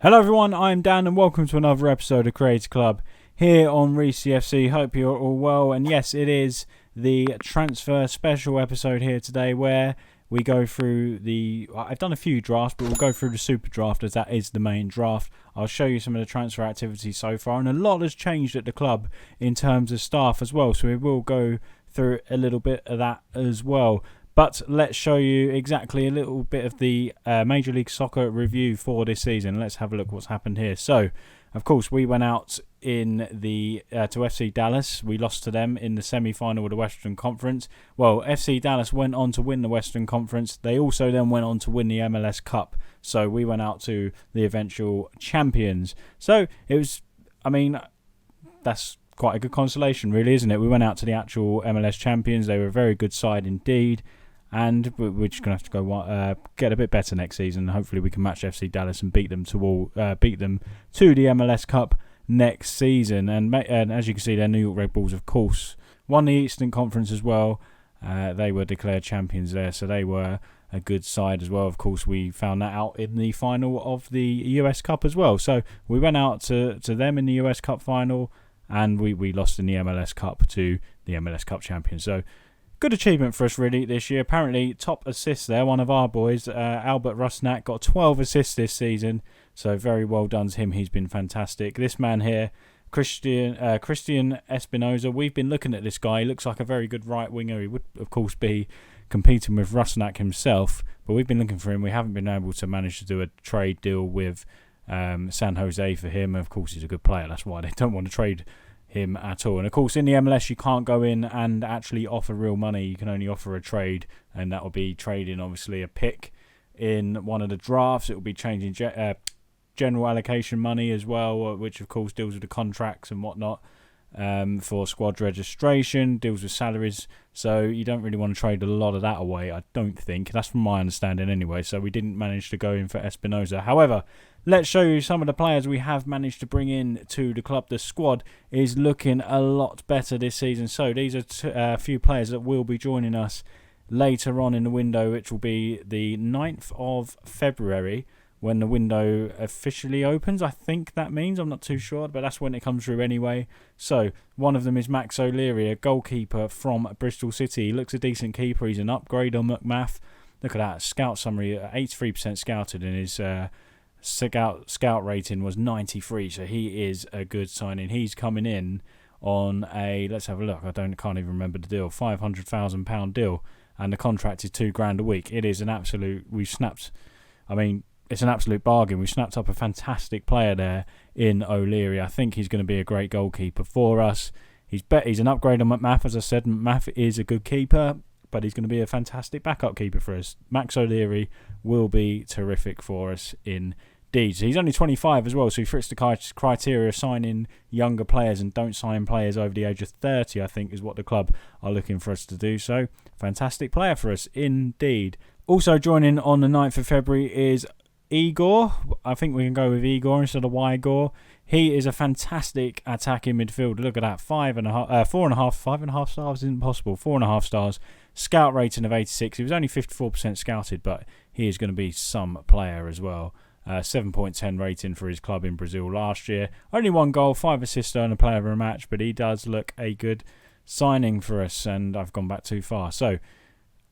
Hello everyone, I'm Dan and welcome to another episode of Creator Club here on Reesy FC. Hope you're all well, and yes, it is the transfer special episode here today where we go through I've done a few drafts, but we'll go through the Superdraft as that is the main draft. I'll show you some of the transfer activity so far, and a lot has changed at the club in terms of staff as well, so we will go through a little bit of that as well. But let's show you exactly a little bit of the Major League Soccer review for this season. Let's have a look what's happened here. So, of course, we went out in the to FC Dallas. We lost to them in the semi-final of the Western Conference. Well, FC Dallas went on to win the Western Conference. They also then went on to win the MLS Cup. So we went out to the eventual champions. So it was, that's quite a good consolation, really, isn't it? We went out to the actual MLS champions. They were a very good side indeed. And we're just going to have to go get a bit better next season. Hopefully we can match FC Dallas and beat them to the MLS Cup next season. And as you can see, their New York Red Bulls, of course, won the Eastern Conference as well. They were declared champions there, so they were a good side as well. Of course, we found that out in the final of the US Cup as well. So we went out to them in the US Cup final, and we lost in the MLS Cup to the MLS Cup champions. So good achievement for us, really, this year. Apparently, top assists there. One of our boys, Albert Rusnak, got 12 assists this season. So very well done to him. He's been fantastic. This man here, Christian Espinoza, we've been looking at this guy. He looks like a very good right winger. He would, of course, be competing with Rusnak himself. But we've been looking for him. We haven't been able to manage to do a trade deal with San Jose for him. Of course, he's a good player. That's why they don't want to trade him at all. And of course, in the MLS, you can't go in and actually offer real money. You can only offer a trade, and that will be trading, obviously, a pick in one of the drafts. It will be changing general allocation money as well, which of course deals with the contracts and whatnot for squad registration, deals with salaries. So you don't really want to trade a lot of that away, I don't think. That's from my understanding anyway. So we didn't manage to go in for Espinoza. However, let's show you some of the players we have managed to bring in to the club. The squad is looking a lot better this season. So these are a few players that will be joining us later on in the window, which will be the 9th of February when the window officially opens. I think that means. I'm not too sure, but that's when it comes through anyway. So one of them is Max O'Leary, a goalkeeper from Bristol City. He looks a decent keeper. He's an upgrade on McMath. Look at that. Scout summary, 83% scouted, and his scout rating was 93, so he is a good signing. He's coming in on a, let's have a look, can't even remember the deal, £500,000 deal, and the contract is $2,000 a week. It is an absolute, it's an absolute bargain. We snapped up a fantastic player there in O'Leary. I think he's going to be a great goalkeeper for us. He's an upgrade on McMath, as I said. McMath is a good keeper, but he's going to be a fantastic backup keeper for us. Max O'Leary will be terrific for us indeed. So he's only 25 as well, so he fits the criteria of signing younger players and don't sign players over the age of 30, I think, is what the club are looking for us to do. So, fantastic player for us indeed. Also joining on the 9th of February is Igor. I think we can go with Igor instead of Wygor. He is a fantastic attacking midfielder. Look at that, 5.5 stars isn't possible. 4.5 stars. Scout rating of 86. He was only 54% scouted, but he is going to be some player as well. 7.10 rating for his club in Brazil last year. Only 1 goal, 5 assists and a player of a match, but he does look a good signing for us, and I've gone back too far. So,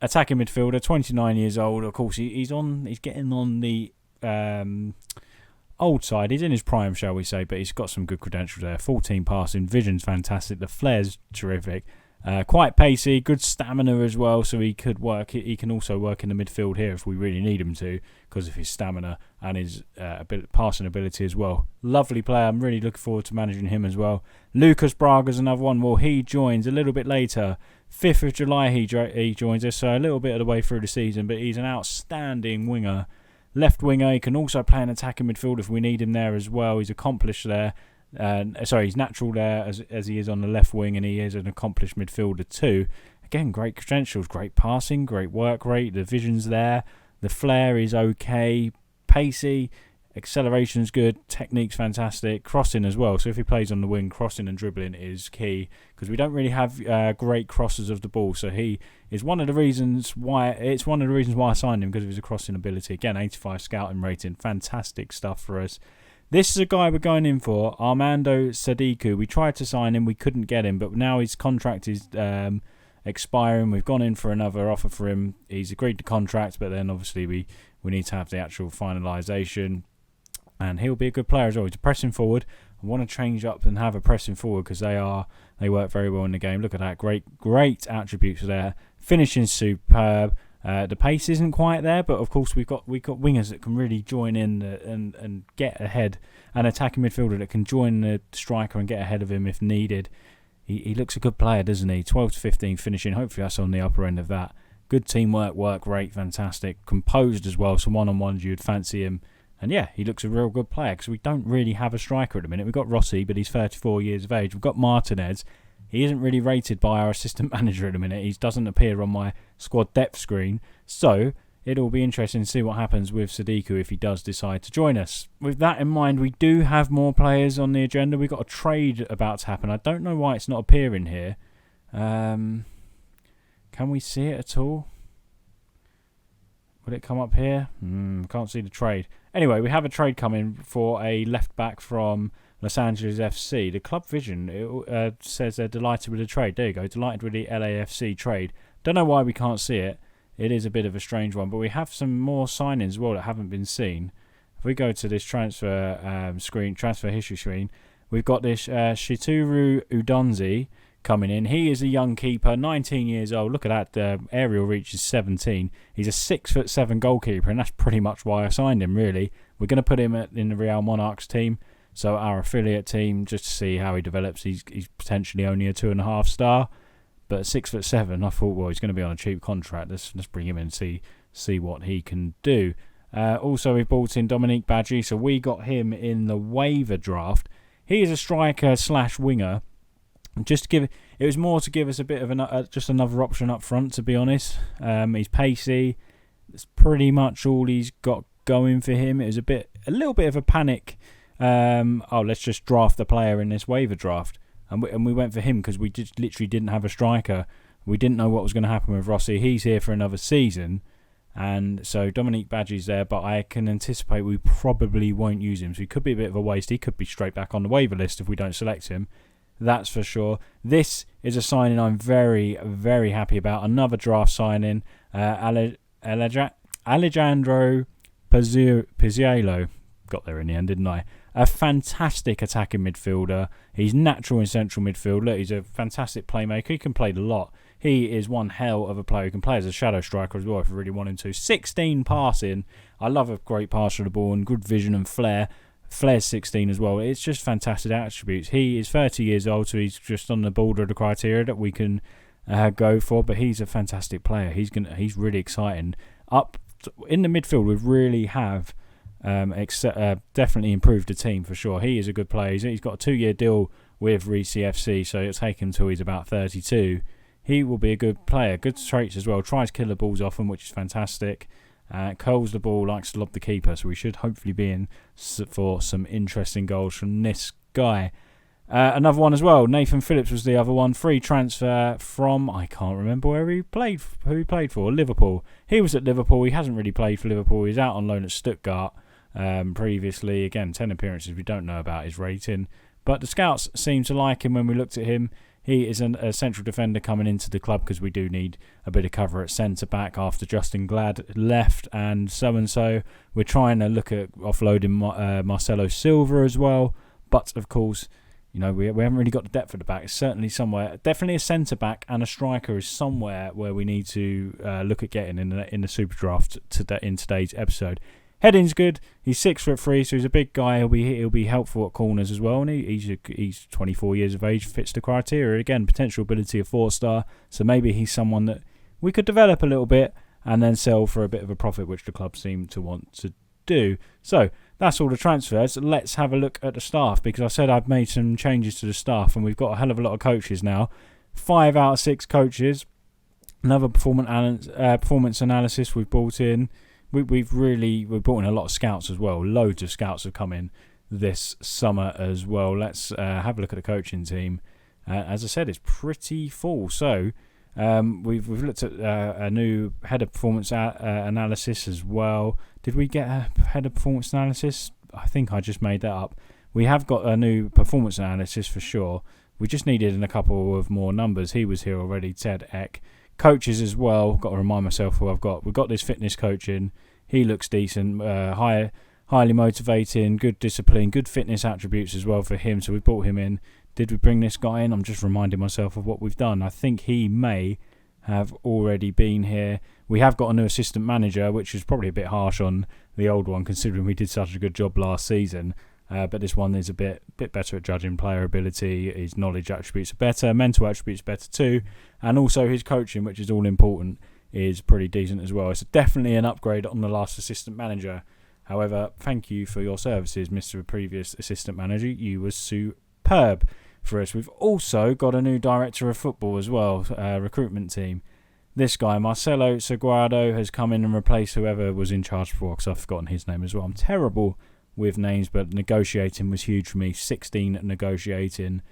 attacking midfielder, 29 years old. Of course, he's getting on the old side. He's in his prime, shall we say, but he's got some good credentials there. 14 passing, vision's fantastic, the flair's terrific, quite pacey, good stamina as well, so he can also work in the midfield here if we really need him to, because of his stamina and his passing ability as well. Lovely player. I'm really looking forward to managing him as well. Lucas Braga's another one. Well, he joins a little bit later. 5th of July he joins us, so a little bit of the way through the season, but he's an outstanding winger. Left winger, he can also play an attacking midfield if we need him there as well. He's accomplished there. He's natural there as he is on the left wing, and he is an accomplished midfielder too. Again, great credentials, great passing, great work rate. The vision's there. The flair is okay. Pacey. Acceleration's good, technique's fantastic, crossing as well. So if he plays on the wing, crossing and dribbling is key, because we don't really have great crossers of the ball. So he is one of the reasons why I signed him, because of his crossing ability. Again, 85 scouting rating, fantastic stuff for us. This is a guy we're going in for, Armando Sadiku. We tried to sign him, we couldn't get him, but now his contract is expiring. We've gone in for another offer for him. He's agreed to contract, but then obviously we need to have the actual finalisation. And he'll be a good player as well. He's a pressing forward. I want to change up and have a pressing forward because they work very well in the game. Look at that, great attributes there. Finishing superb. The pace isn't quite there, but of course we've got wingers that can really join in and get ahead. An attacking midfielder that can join the striker and get ahead of him if needed. He looks a good player, doesn't he? 12 to 15 finishing. Hopefully that's on the upper end of that. Good teamwork, work rate, fantastic. Composed as well. So one-on-ones you'd fancy him. And yeah, he looks a real good player because we don't really have a striker at the minute. We've got Rossi, but he's 34 years of age. We've got Martinez. He isn't really rated by our assistant manager at the minute. He doesn't appear on my squad depth screen. So it'll be interesting to see what happens with Sadiku if he does decide to join us. With that in mind, we do have more players on the agenda. We've got a trade about to happen. I don't know why it's not appearing here. Can we see it at all? Will it come up here? Can't see the trade. Anyway, we have a trade coming for a left back from Los Angeles FC. The Club Vision says they're delighted with the trade. There you go, delighted with the LAFC trade. Don't know why we can't see it. It is a bit of a strange one, but we have some more signings as well that haven't been seen. If we go to this transfer history screen, we've got this Shituru Udonzi coming in. He is a young keeper, 19 years old. Look at that, the aerial reach is 17. He's a 6'7" goalkeeper, and that's pretty much why I signed him, really. We're going to put him in the Real Monarchs team, so our affiliate team, just to see how he develops. He's potentially only a 2.5 star, but 6'7", I thought, well, he's going to be on a cheap contract. Let's bring him in and see what he can do. Also, we've brought in Dominique Badji, so we got him in the waiver draft. He is a striker / winger. It was more to give us a bit of just another option up front, to be honest. He's pacey. That's pretty much all he's got going for him. It was a little bit of a panic. Let's just draft the player in this waiver draft, and we went for him because we just literally didn't have a striker. We didn't know what was going to happen with Rossi. He's here for another season, and so Dominique Badji's there, but I can anticipate we probably won't use him. So he could be a bit of a waste. He could be straight back on the waiver list if we don't select him. That's for sure. This is a signing I'm very, very happy about. Another draft signing. Alejandro Pizziello. Got there in the end, didn't I? A fantastic attacking midfielder. He's natural in central midfield. Look, he's a fantastic playmaker. He can play the lot. He is one hell of a player. He can play as a shadow striker as well if you really want him to. 16 passing. I love a great passer of the ball and good vision and flair. Flair's 16 as well. It's just fantastic attributes. He is 30 years old, so he's just on the border of the criteria that we can go for. But he's a fantastic player. He's really exciting. Up in the midfield, we really have definitely improved the team for sure. He is a good player. He's got a 2-year deal with Reesy FC, so it'll take him till he's about 32. He will be a good player. Good traits as well. Tries to kill the balls off him, which is fantastic. Curls the ball, likes to lob the keeper, so we should hopefully be in for some interesting goals from this guy. Another one as well, Nathan Phillips was the other one. Free transfer from, I can't remember who he played for, Liverpool. He was at Liverpool, he hasn't really played for Liverpool, he's out on loan at Stuttgart previously. Again, 10 appearances, we don't know about his rating, but the scouts seem to like him when we looked at him. He is a central defender coming into the club because we do need a bit of cover at centre-back after Justin Glad left and so. We're trying to look at offloading Marcelo Silva as well. But, of course, we haven't really got the depth at the back. It's certainly somewhere. Definitely a centre-back and a striker is somewhere where we need to look at getting in the Superdraft in today's episode. Heading's good. He's 6'3", so he's a big guy. He'll be helpful at corners as well. And he's 24 years of age, fits the criteria. Again, potential ability of 4-star. So maybe he's someone that we could develop a little bit and then sell for a bit of a profit, which the club seem to want to do. So that's all the transfers. Let's have a look at the staff, because I said I've made some changes to the staff, and we've got a hell of a lot of coaches now. 5 out of 6 coaches. Another performance analysis we've brought in. We've brought in a lot of scouts as well. Loads of scouts have come in this summer as well. Let's have a look at the coaching team. As I said, it's pretty full. So we've looked at a new head of performance analysis as well. Did we get a head of performance analysis? I think I just made that up. We have got a new performance analysis for sure. We just needed a couple of more numbers. He was here already, Ted Eck. Coaches as well. Got to remind myself who I've got. We've got this fitness coach in. He looks decent. Highly motivating, good discipline, good fitness attributes as well for him. So we brought him in. Did we bring this guy in? I'm just reminding myself of what we've done. I think he may have already been here. We have got a new assistant manager, which is probably a bit harsh on the old one, considering we did such a good job last season. But this one is a bit better at judging player ability. His knowledge attributes are better, mental attributes better too, and also his coaching, which is all important, is pretty decent as well. It's definitely an upgrade on the last assistant manager. However, thank you for your services, Mr. Previous Assistant Manager. You were superb for us. We've also got a new director of football as well, recruitment team. This guy, Marcelo Seguardo, has come in and replaced whoever was in charge before, because I've forgotten his name as well. I'm terrible with names, but negotiating was huge for me. 16 negotiating,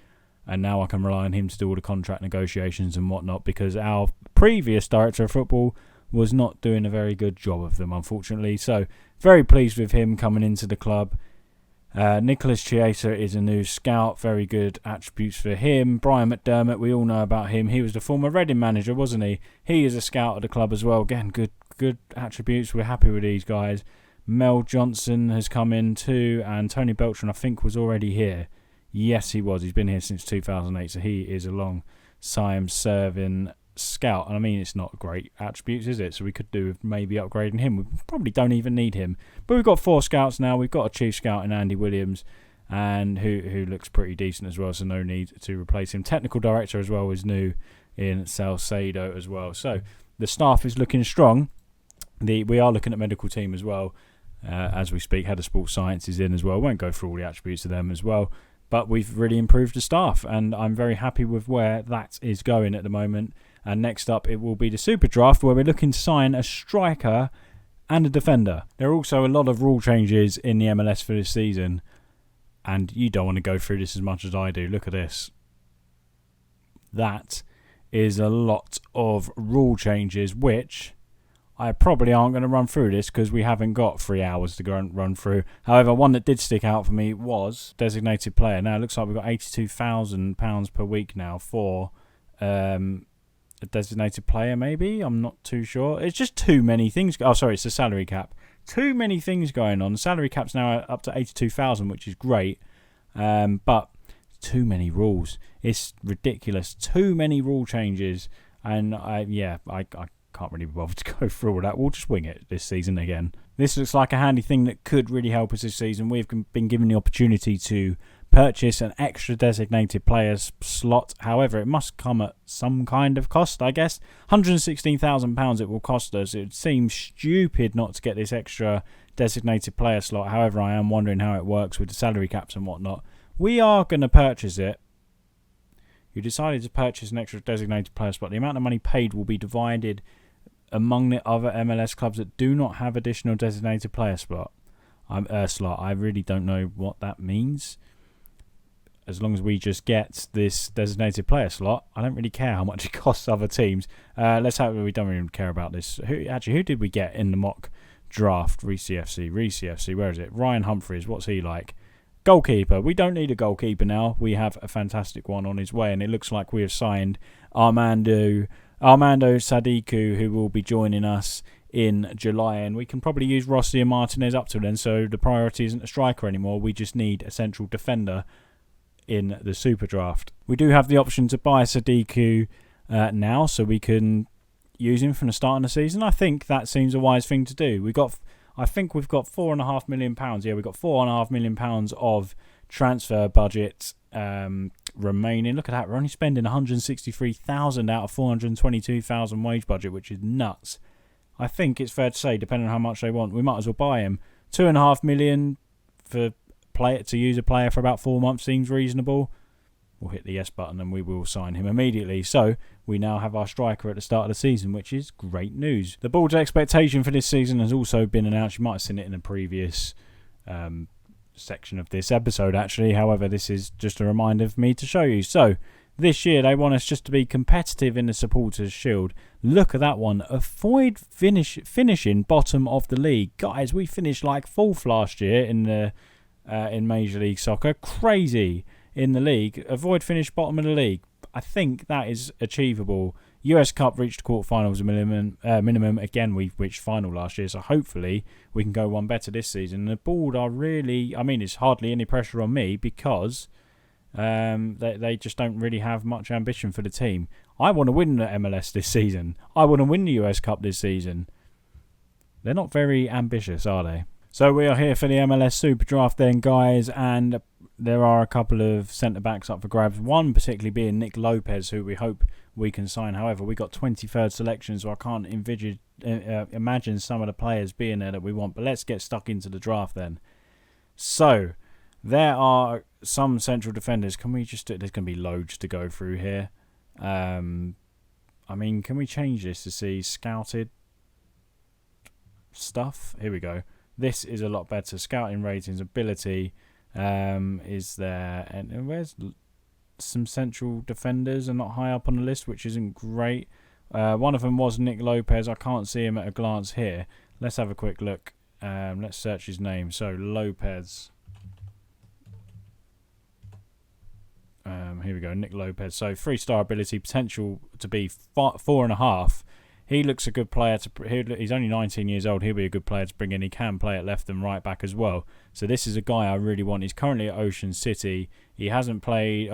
and now I can rely on him to do all the contract negotiations and whatnot, because our previous director of football was not doing a very good job of them, unfortunately. So, very pleased with him coming into the club. Nicholas Chiesa is a new scout. Very good attributes for him. Brian McDermott, we all know about him. He was the former Reading manager, wasn't he? He is a scout at the club as well. Again, good attributes. We're happy with these guys. Mel Johnson has come in too, and Tony Beltran, I think, was already here. Yes, he was. He's been here since 2008, so he is a long-time serving scout. And I mean, it's not great attributes, is it? So we could do with maybe upgrading him. We probably don't even need him. But we've got 4 scouts now. We've got a chief scout in Andy Williams, and who looks pretty decent as well, so no need to replace him. Technical director as well is new in Salcedo as well. So the staff is looking strong. We are looking at medical team as well as we speak. Head of sports science is in as well. Won't go through all the attributes of them as well. But we've really improved the staff, and I'm very happy with where that is going at the moment. And next up, it will be the Superdraft, where we're looking to sign a striker and a defender. There are also a lot of rule changes in the MLS for this season, and you don't want to go through this as much as I do. Look at this. That is a lot of rule changes, which I probably aren't going to run through this because we haven't got 3 hours to go and run through. However, one that did stick out for me was designated player. Now, it looks like we've got £82,000 per week now for a designated player, maybe? I'm not too sure. It's just too many things. Oh, sorry, it's the salary cap. Too many things going on. The salary cap's now up to 82,000, which is great. But too many rules. It's ridiculous. Too many rule changes. And I can't really be bothered to go through all that. We'll just wing it this season again. This looks like a handy thing that could really help us this season. We've been given the opportunity to purchase an extra designated players slot. However, it must come at some kind of cost, I guess. £116,000 it will cost us. It seems stupid not to get this extra designated player slot. However, I am wondering how it works with the salary caps and whatnot. We are going to purchase it. You decided to purchase an extra designated player slot. The amount of money paid will be divided among the other MLS clubs that do not have additional designated player slot. I really don't know what that means. As long as we just get this designated player slot, I don't really care how much it costs other teams. Let's have. We don't really care about this. Who did we get in the mock draft? Reesy FC. Where is it? Ryan Humphries. What's he like? Goalkeeper. We don't need a goalkeeper now. We have a fantastic one on his way, and it looks like we have signed Armando Sadiku, who will be joining us in July, and we can probably use Rossi and Martinez up to then, so the priority isn't a striker anymore. We just need a central defender in the Superdraft. We do have the option to buy Sadiku now, so we can use him from the start of the season. I think that seems a wise thing to do. I think we've got £4.5 million. Yeah, we've got £4.5 million of transfer budget remaining. Look at that. We're only spending £163,000 out of £422,000 wage budget, which is nuts. I think it's fair to say, depending on how much they want, we might as well buy him. £2.5 million to use a player for about 4 months seems reasonable. We'll hit the yes button and we will sign him immediately. So we now have our striker at the start of the season, which is great news. The board's expectation for this season has also been announced. You might have seen it in a previous section of this episode, actually. However, this is just a reminder for me to show you. So This year they want us just to be competitive in the Supporters' Shield. Look at that one. Avoid finishing bottom of the league. Guys, we finished like 4th last year in Major League Soccer. Crazy in the league. Avoid finish bottom of the league. I think that is achievable. US Cup reached quarterfinals minimum. Again, we reached final last year, so hopefully we can go one better this season. The board are really, it's hardly any pressure on me because they just don't really have much ambition for the team. I want to win the MLS this season. I want to win the US Cup this season. They're not very ambitious, are they? So we are here for the MLS Superdraft then, guys, and there are a couple of centre-backs up for grabs, one particularly being Nick Lopez, who we hope we can sign. However, we got 23rd selection, so I can't imagine some of the players being there that we want. But let's get stuck into the draft then. So, there are some central defenders. Can we just... There's going to be loads to go through here. Can we change this to see scouted stuff? Here we go. This is a lot better. Scouting ratings, ability... is there, and where's some central defenders are not high up on the list, which isn't great. One of them was Nick Lopez. I can't see him at a glance here. Let's have a quick look. Let's search his name. So Lopez. Here we go, Nick Lopez. So 3-star ability, potential to be 4.5. He looks a good player. He's only 19 years old. He'll be a good player to bring in. He can play at left and right back as well. So this is a guy I really want. He's currently at Ocean City. He hasn't played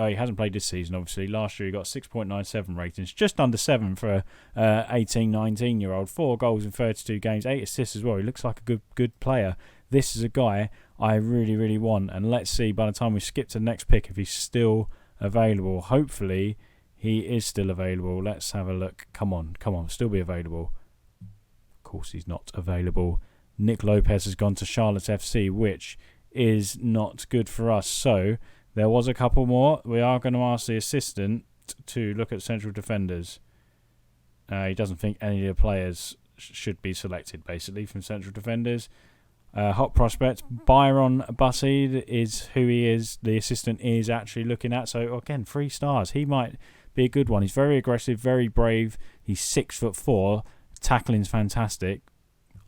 this season, obviously. Last year he got 6.97 ratings. Just under 7 for a 18, 19-year-old. 4 goals in 32 games. 8 assists as well. He looks like a good player. This is a guy I really, really want. And let's see by the time we skip to the next pick if he's still available. Hopefully... he is still available. Let's have a look. Come on. Still be available. Of course he's not available. Nick Lopez has gone to Charlotte FC, which is not good for us. So, there was a couple more. We are going to ask the assistant to look at central defenders. He doesn't think any of the players should be selected, basically, from central defenders. Hot prospect. Byron Bussey is who he is. The assistant is actually looking at. So, again, 3 stars. He might... be a good one. He's very aggressive, very brave. He's 6'4". Tackling's fantastic.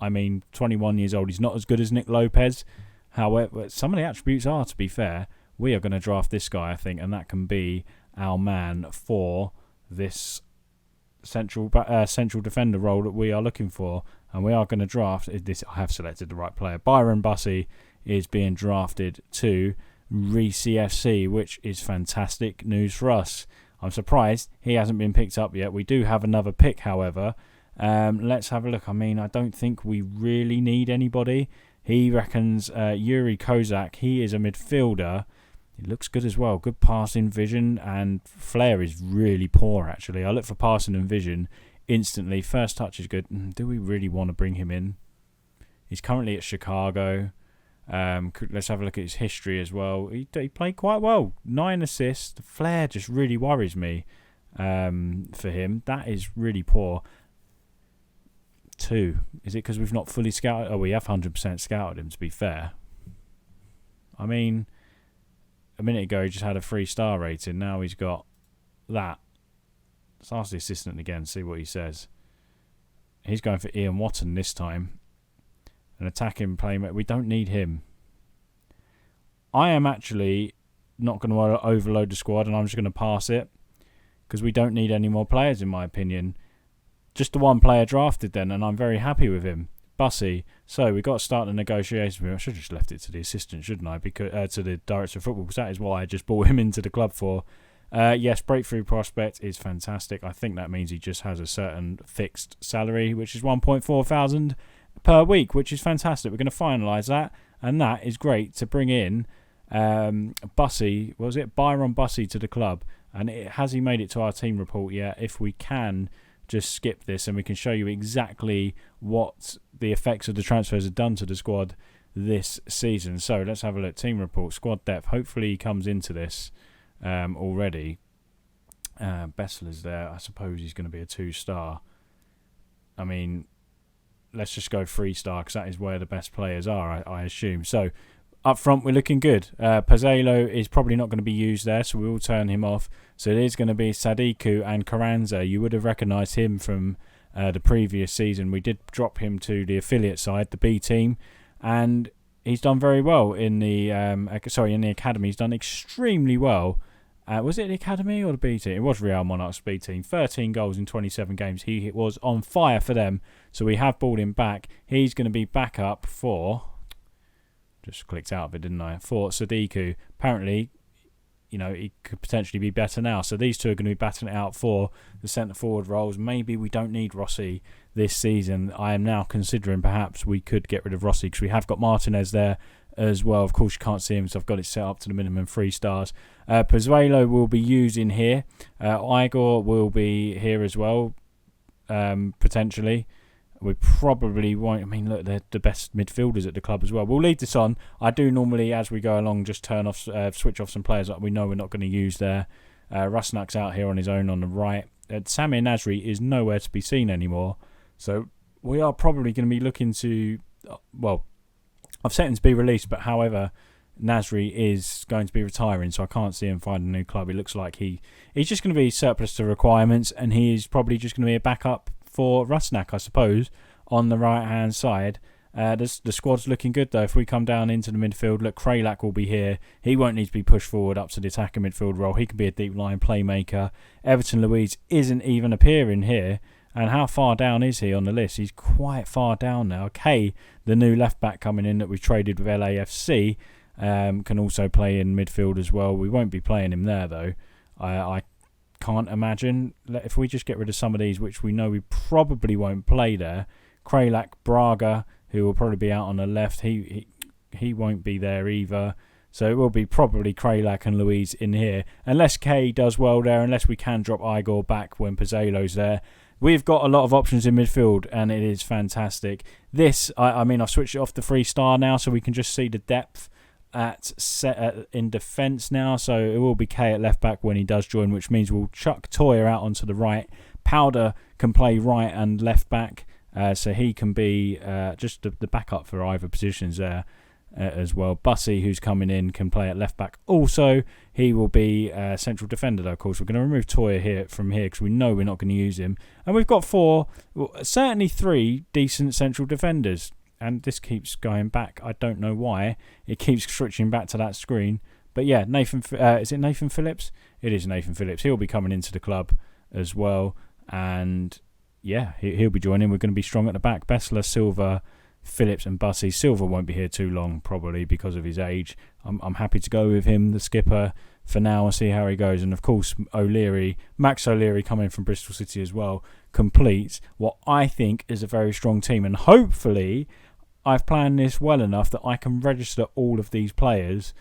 21 years old. He's not as good as Nick Lopez. However, some of the attributes are, to be fair. We are going to draft this guy, I think, and that can be our man for this central defender role that we are looking for. And we are going to draft this. I have selected the right player. Byron Bussey is being drafted to Reesy FC, which is fantastic news for us. I'm surprised he hasn't been picked up yet. We do have another pick, however. Let's have a look. I don't think we really need anybody. He reckons Yuri Kozak. He is a midfielder. He looks good as well. Good passing vision, and flair is really poor, actually. I look for passing and vision instantly. First touch is good. Do we really want to bring him in? He's currently at Chicago. Let's have a look at his history as well. He played quite well. 9 assists. The flair just really worries me for him. That is really poor. 2. Is it because we've not fully scouted? Oh, we have 100% scouted him, to be fair. A minute ago he just had a 3-star rating. Now he's got that. Let's ask the assistant again, see what he says. He's going for Ian Watson this time. An attacking playmaker. We don't need him. I am actually not going to overload the squad, and I'm just going to pass it because we don't need any more players, in my opinion. Just the one player drafted then, and I'm very happy with him. Bussey. So we've got to start the negotiations with him. I should have just left it to the assistant, shouldn't I? Because to the director of football, because that is what I just brought him into the club for. Yes, breakthrough prospect is fantastic. I think that means he just has a certain fixed salary, which is 1.4 thousand per week, which is fantastic. We're going to finalise that, and that is great to bring in Bussey. Was it Byron Bussey to the club? And has he made it to our team report yet? If we can just skip this, and we can show you exactly what the effects of the transfers have done to the squad this season. So let's have a look. Team report, squad depth. Hopefully he comes into this already. Bessler's there. I suppose he's going to be a 2-star. Let's just go 3-star because that is where the best players are, I assume. So Up front, we're looking good. Pozzolo is probably not going to be used there, so we will turn him off. So it is going to be Sadiku and Carranza. You would have recognised him from the previous season. We did drop him to the affiliate side, the B team, and he's done very well in the in the academy. He's done extremely well. Was it the academy or the B team? It was Real Monarchs B team. 13 goals in 27 games. He was on fire for them. So we have balled him back. He's going to be back up for... Just clicked out of it, didn't I? For Sadiku. Apparently, he could potentially be better now. So these two are going to be battling it out for the centre-forward roles. Maybe we don't need Rossi this season. I am now considering perhaps we could get rid of Rossi because we have got Martinez there as well. Of course, you can't see him, so I've got it set up to the minimum 3 stars. Pozuelo will be using here. Igor will be here as well, potentially. We probably won't. I mean, look, they're the best midfielders at the club as well. We'll leave this on. I do normally, as we go along, just switch off some players that we know we're not going to use there. Rusnak's out here on his own on the right. Samir Nasri is nowhere to be seen anymore. So we are probably going to be looking to... I've set him to be released, but however, Nasri is going to be retiring, so I can't see him find a new club. It looks like he's just going to be surplus to requirements, and he is probably just going to be a backup for Rusnak, I suppose, on the right-hand side. The squad's looking good, though. If we come down into the midfield, look, Kralak will be here. He won't need to be pushed forward up to the attacking midfield role. He can be a deep-line playmaker. Everton Luiz isn't even appearing here. And how far down is he on the list? He's quite far down now. Kay, the new left-back coming in that we've traded with LAFC, can also play in midfield as well. We won't be playing him there, though. I can't imagine. If we just get rid of some of these, which we know we probably won't play there. Kralak, Braga, who will probably be out on the left, he won't be there either. So it will be probably Kralak and Luiz in here. Unless Kay does well there, unless we can drop Igor back when Pozolo's there. We've got a lot of options in midfield, and it is fantastic. This, I've switched it off the 3-star now, so we can just see the depth in defence now. So it will be Kay at left back when he does join, which means we'll chuck Toya out onto the right. Powder can play right and left back, so he can be just the backup for either positions there. As well. Bussy, who's coming in, can play at left back. Also, he will be central defender, though, of course. We're going to remove Toya from here because we know we're not going to use him. And we've got certainly 3 decent central defenders. And this keeps going back. I don't know why. It keeps switching back to that screen. But yeah, is it Nathan Phillips? It is Nathan Phillips. He'll be coming into the club as well. And yeah, he'll be joining. We're going to be strong at the back. Bessler, Silva, Phillips and Bussy. Silva won't be here too long, probably because of his age. I'm happy to go with him, the skipper, for now and see how he goes. And of course, Max O'Leary coming from Bristol City as well, completes what I think is a very strong team. And hopefully, I've planned this well enough that I can register all of these players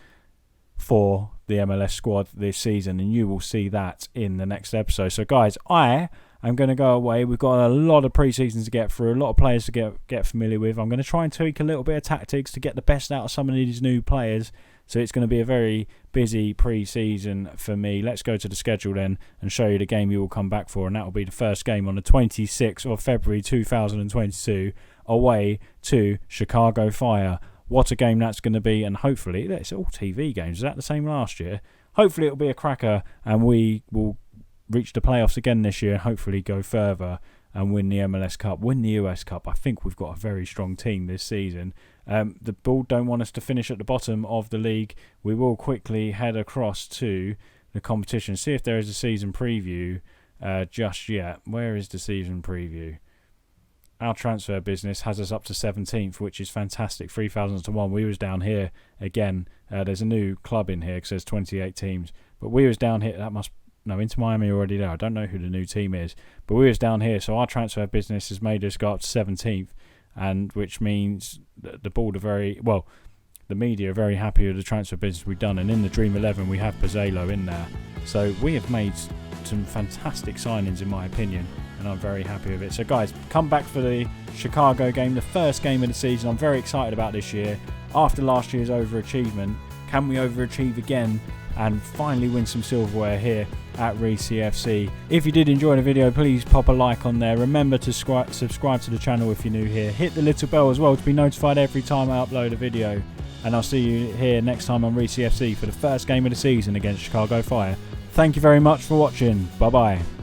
for the MLS squad this season, and you will see that in the next episode. So guys, I'm going to go away. We've got a lot of pre-seasons to get through, a lot of players to get familiar with. I'm going to try and tweak a little bit of tactics to get the best out of some of these new players. So it's going to be a very busy pre-season for me. Let's go to the schedule then and show you the game you will come back for. And that will be the first game on the 26th of February 2022 away to Chicago Fire. What a game that's going to be. And hopefully, it's all TV games. Is that the same last year? Hopefully it'll be a cracker and we will reach the playoffs again this year, hopefully go further and win the MLS Cup, win the US Cup. I think we've got a very strong team this season. The board don't want us to finish at the bottom of the league. We will quickly head across to the competition, see if there is a season preview just yet. Where is the season preview? Our transfer business has us up to 17th, which is fantastic. 3,000 to 1. We was down here again. There's a new club in here because there's 28 teams. But we was down here. Inter Miami already there. I don't know who the new team is, but we was down here. So our transfer business has made us go up to 17th, and which means the board are the media are very happy with the transfer business we've done. And in the Dream 11, we have Pozzolo in there. So we have made some fantastic signings, in my opinion, and I'm very happy with it. So guys, come back for the Chicago game, the first game of the season. I'm very excited about this year. After last year's overachievement, can we overachieve again and finally win some silverware here at Reesy FC? If you did enjoy the video, please pop a like on there. Remember to subscribe to the channel if you're new here. Hit the little bell as well to be notified every time I upload a video. and I'll see you here next time on Reesy FC for the first game of the season against Chicago Fire. Thank you very much for watching. Bye bye.